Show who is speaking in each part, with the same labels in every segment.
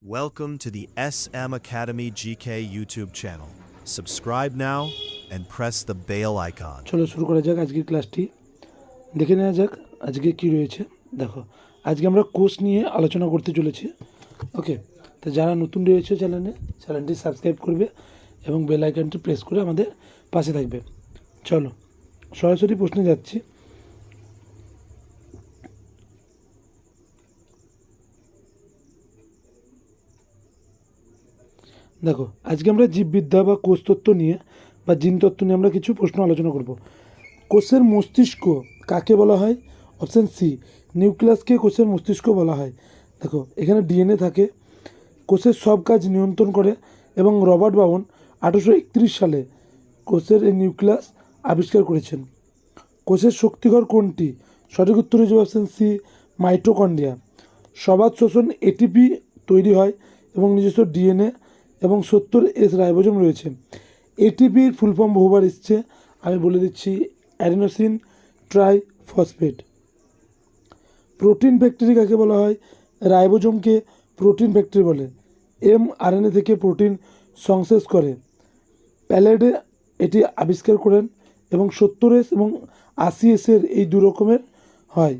Speaker 1: Welcome to the SM Academy GK YouTube channel. Subscribe now and press the bell icon.
Speaker 2: চলো শুরু করা যাক আজকের ক্লাসটি। দেখে নেওয়া যাক আজকে কি রয়েছে। দেখো আজকে আমরা কোর্স নিয়ে আলোচনা করতে চলেছি। ওকে, তো যারা নতুন রয়েছে চ্যানেলটি সাবস্ক্রাইব করবে এবং বেল আইকনটি প্রেস করে আমাদের পাশে থাকবে। চলো সরাসরি প্রশ্নে যাচ্ছি। দেখো আজকে আমরা জীববিদ্যা বা কোষতত্ত্ব নিয়ে বা জিনতত্ত্ব নিয়ে আমরা কিছু প্রশ্ন আলোচনা করব। কোষের মস্তিষ্ক কাকে বলা হয়? অপশান সি, নিউক্লিয়াসকে কোষের মস্তিষ্ক বলা হয়। দেখো এখানে ডিএনএ থাকে, কোষের সব কাজ নিয়ন্ত্রণ করে এবং রবার্ট বাউন 1831 সালে কোষের এই নিউক্লিয়াস আবিষ্কার করেছেন। কোষের শক্তিঘর কোনটি? সঠিক উত্তর হয়ে যাবে অপশান সি, মাইটোকন্ড্রিয়া। সবাত শোষণ এটিপি তৈরি হয় এবং নিজস্ব ডিএনএ এবং 70S রাইবোজোম রয়েছে। এটিপির ফুল ফর্ম বহুবার এসছে, আমি বলে দিচ্ছি অ্যাডিনোসিন ট্রাইফসফেট। প্রোটিন ফ্যাক্টরি কাকে বলা হয়? রাইবোজোমকে প্রোটিন ফ্যাক্টরি বলে। mRNA থেকে প্রোটিন সংশ্লেষ করে। প্যালেডে এটি আবিষ্কার করেন এবং 70S এবং 80S এই দু রকমের হয়।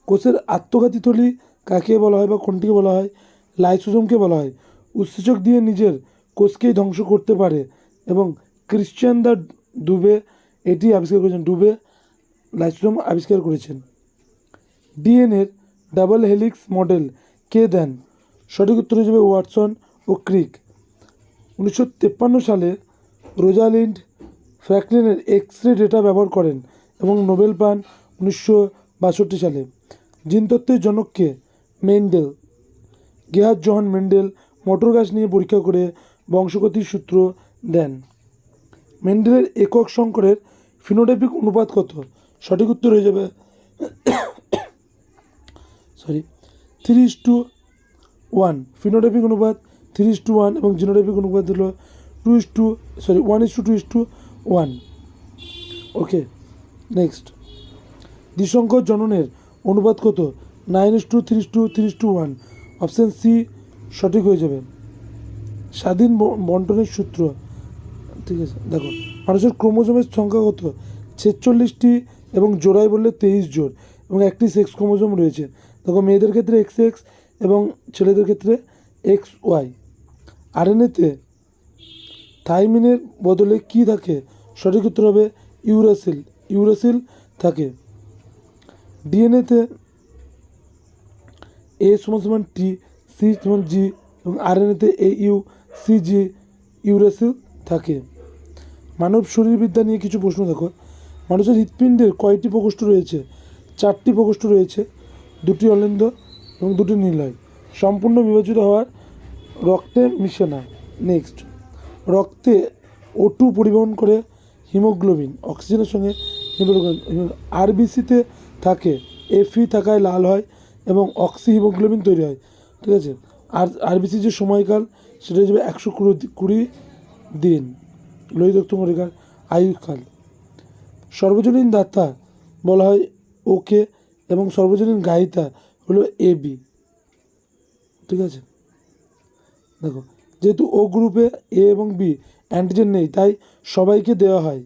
Speaker 2: কোষের আত্মঘাতী থলি কাকে বলা হয় বা কোনটিকে বলা হয়? লাইসোজোমকে বলা হয়। উৎসেচক দিয়ে নিজের কোষকেই ধ্বংস করতে পারে এবং ক্রিশ্চিয়ান দ্য ডুবে এটি আবিষ্কার করেছেন। ডুবে লাইসোজোম আবিষ্কার করেছেন। ডিএনএর ডাবল হেলিক্স মডেল কে দেন? সঠিক উত্তর হয়ে যাবে ওয়াটসন ও ক্রিক। 1953 সালে রোজালিন্ড ফ্র্যাঙ্কলিনের এক্স রে ডেটা ব্যবহার করেন এবং নোবেল পান 1962 সালে। জিনতত্ত্বের জনককে? মেন্ডেল। গেহার্ড জোহান মেন্ডেল মটর গাছ নিয়ে পরীক্ষা করে বংশগতির সূত্র দেন। মেন্ডেলের একক সংকরের ফিনোটাইপিক অনুপাত কত? সঠিক উত্তর হয়ে যাবে 3:1। ফিনোটাইপিক অনুপাত 3:1 এবং জিনোটাইপিক অনুপাত হলো 1:2:1। ওকে, নেক্সট। দ্বিসংখ্যক জননের অনুপাত কত? 9:3:1। অপশান সি সঠিক হয়ে যাবে। স্বাধীন বন্টনের সূত্র, ঠিক আছে। দেখো মানুষের ক্রোমোজোমের সংখ্যা কত? 46টি এবং জোড়ায় বললে 23 জোড় এবং একটি সেক্স ক্রোমোজোম রয়েছে। দেখো মেয়েদের ক্ষেত্রে XX এবং ছেলেদের ক্ষেত্রে XY। আরএনএতে থাইমিনের বদলে কি থাকে? সঠিক উত্তর হবে ইউরাসিল থাকে। ডিএনএতে A=T, C=G এবং আরএনএতে AU, CG ইউরাসিল থাকে। মানব শরীরবিদ্যা নিয়ে কিছু প্রশ্ন দেখো। মানুষের হৃৎপিণ্ডের কয়টি প্রকোষ্ঠ রয়েছে? 4টি প্রকোষ্ঠ রয়েছে, 2টি অলিন্দ এবং 2টি নিলয়। সম্পূর্ণ বিভাজিত হওয়ার রক্তে মিশে না। নেক্সট, রক্তে O2 পরিবহন করে হিমোগ্লোবিন, অক্সিজেনের সঙ্গে হিমোগ্লোবিন। আরবিসিতে থাকে Fe থাকায় লাল হয় এবং অক্সি হিমোগ্লোবিন তৈরি হয়, ঠিক আছে। আর আরবিসির যে সময়কাল সেটা হয়ে যাবে 120 দিন। লোহিত রক্তকণিকার আয়ুকাল। সর্বজনীন দাতা বলা হয় ওকে এবং সর্বজনীন গায়িতা হলো AB, ঠিক আছে। দেখো যেহেতু ও গ্রুপে A এবং B অ্যান্টিজেন নেই তাই সবাইকে দেওয়া হয়।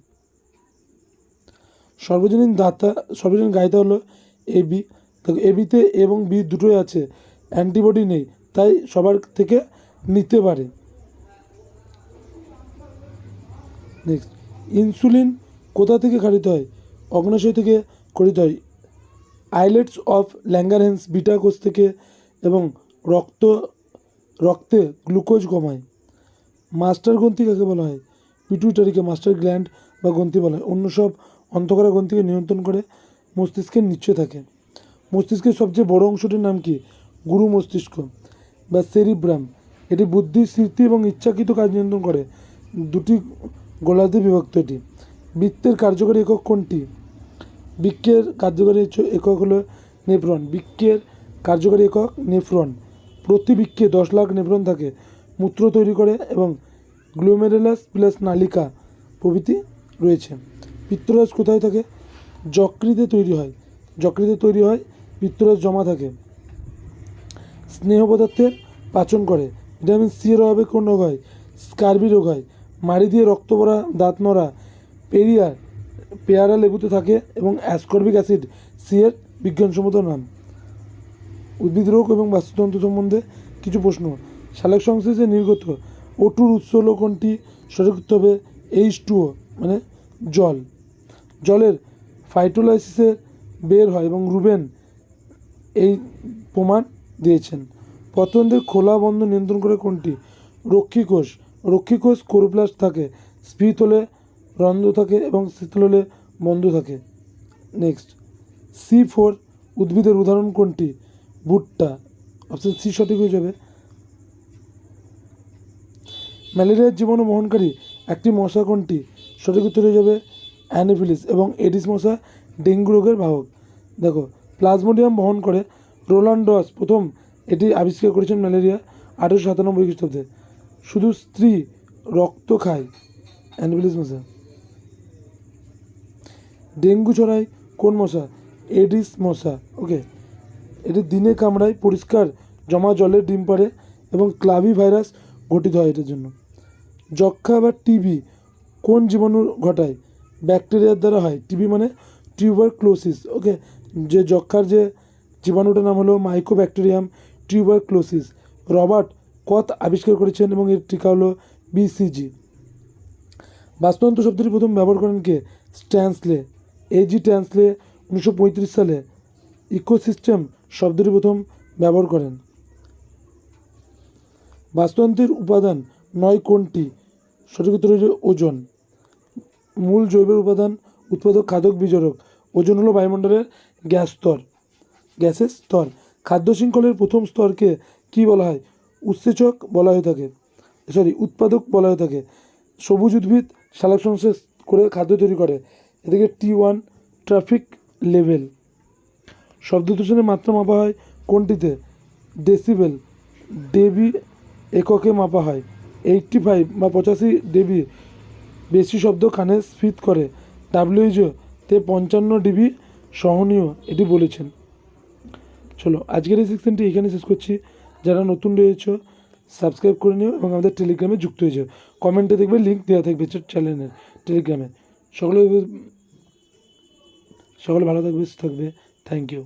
Speaker 2: সর্বজনীন গায়িতা হলো AB। দেখো এবিতে এবং B দুটোই আছে, অ্যান্টিবডি নেই তাই সবার থেকে নিতে পারে। নেক্সট, ইনসুলিন কোথা থেকে খারিত হয়? অগ্নাশয় থেকে খরিত হয়। আইলেটস অফ ল্যাঙ্গারহ্যান্স বিটা কোষ থেকে এবং রক্তে গ্লুকোজ কমায়। মাস্টার গ্রন্থি কাকে বলা হয়? পিটুইটারিকে মাস্টার গ্ল্যান্ড বা গ্রন্থি বলা হয়। অন্য সব অন্তঃকরা গ্রন্থিকে নিয়ন্ত্রণ করে মস্তিষ্কের নিচে থাকে। মস্তিষ্কের সবচেয়ে বড় অংশটির নাম কি? গুরু মস্তিষ্ক বা সেরিব্রাম। এটি বুদ্ধি, স্মৃতি এবং ইচ্ছাকৃত কাজ নিয়ন্ত্রণ করে। 2টি গোলার্ধে বিভক্ত এটি। বৃত্তের কার্যকরী একক কোনটি? বৃক্কের কার্যকরী একক হলো নেফ্রন। বৃক্কের কার্যকরী একক নেফ্রন। প্রতি বৃক্কে 10 লাখ নেফ্রন থাকে। মূত্র তৈরি করে এবং গ্লোমেরুলাস প্লাস নালিকা প্রভৃতি রয়েছে। পিত্তরস কোথায় থাকে? যকৃতে তৈরি হয়। পিত্তরস জমা থাকে। স্নেহ পদার্থের পাচন করে। ভিটামিন সি এর অভাবে কোন রোগ হয়? স্কারবি রোগ হয়। মাড়ি দিয়ে রক্ত পড়া, দাঁত নড়া, পেয়ারা লেবুতে থাকে এবং অ্যাসকর্বিক অ্যাসিড সি এর বিজ্ঞানসম্মত নাম। উদ্ভিদ রোগ এবং বাস্তুতন্ত্র সম্বন্ধে কিছু প্রশ্ন। শালক সংশ্লেষে নির্গত O2 উৎস হলো কোনটি? সঠিক উত্তর হবে H2O মানে জল। জলের ফাইটোলাইসিসে বের হয় এবং রুবেন এই প্রমাণ দিয়েছেন। পত্ররন্ধ্রের খোলা বন্ধ নিয়ন্ত্রণ করে কোনটি? রক্ষীকোষ। রক্ষীকোষ ক্লোরোপ্লাস্ট থাকে, স্ফীত হলে রন্ধ্র থাকে এবং শীতল হলে বন্ধ থাকে। নেক্সট, C4 উদ্ভিদের উদাহরণ কোনটি? ভুট্টা। অপশন সি সঠিক হয়ে যাবে। ম্যালেরিয়ার জীবাণু বহনকারী একটি মশা কোনটি? সঠিক উত্তর হয়ে যাবে অ্যানোফিলিস এবং এডিস মশা ডেঙ্গু রোগের বাহক। দেখো, প্লাজমোডিয়াম বহন করে রোলান্ড রস প্রথম এটি আবিষ্কার করেছেন ম্যালেরিয়া 1897 খ্রিস্টাব্দে। শুধু স্ত্রী রক্ত খায়, অ্যানোফিলিস মশা। ডেঙ্গু ছড়ায় কোন মশা? এডিস মশা। ওকে, এটি দিনে কামড়ায়, পরিষ্কার জমা জলে ডিম পাড়ে এবং ক্লাভি ভাইরাস গঠিত হয় এটার জন্য। যক্ষা বা টিবি কোন জীবাণু ঘটায়? ব্যাকটেরিয়ার দ্বারা হয়। টিবি মানে টিউবারক্লোসিস। ওকে, যে যক্ষার যে জীবাণুটার নাম হলো মাইকোব্যাকটেরিয়াম টিউবারক্লোসিস। রবার্ট কথ আবিষ্কার করেছেন এবং এর টিকা হলো BCG। বাস্তুতন্ত্র শব্দটি প্রথম ব্যবহার করেন কে? স্ট্যান্সলে। A.G. ট্যান্সলে 1935 সালে ইকোসিস্টেম শব্দটি প্রথম ব্যবহার করেন। বাস্তুতন্ত্রের উপাদান 9 কোনটি? সঠিক উত্তর হচ্ছে ওজোন। মূল জৈবের উপাদান উৎপাদক খাদক বিজারক। ওজোন হলো বায়ুমণ্ডলের গ্যাসের স্তর। খাদ্য শৃঙ্খলের প্রথম স্তরকে কি বলা হয়? উৎসেচক বলা হয়ে থাকে, উৎপাদক বলা হয়ে থাকে। সবুজ উদ্ভিদ সালোক সংশ্লেষ করে খাদ্য তৈরি করে, এদিকে T1 ট্রাফিক লেভেল। শব্দ দূষণের মাত্রা মাপা হয় কোনটিতে? ডেসিবেল। ডেবি এককে মাপা হয়। 85 বা 85 ডেবি বেশি শব্দ কানে স্ফীত করে। WHO তে 55 ডিবি সহনীয় এটি বলেছেন। চলো, আজকের এই সেকশনটি এখানে শেষ করছি। যারা নতুন রয়েছে সাবস্ক্রাইব করে নিও এবং আমাদের টেলিগ্রামে যুক্ত হয়ে যাও। কমেন্টে দেখবে লিঙ্ক দেওয়া থাকবে চ্যানেলের টেলিগ্রামে। সকলে ভালো থাকবে, থ্যাংক ইউ।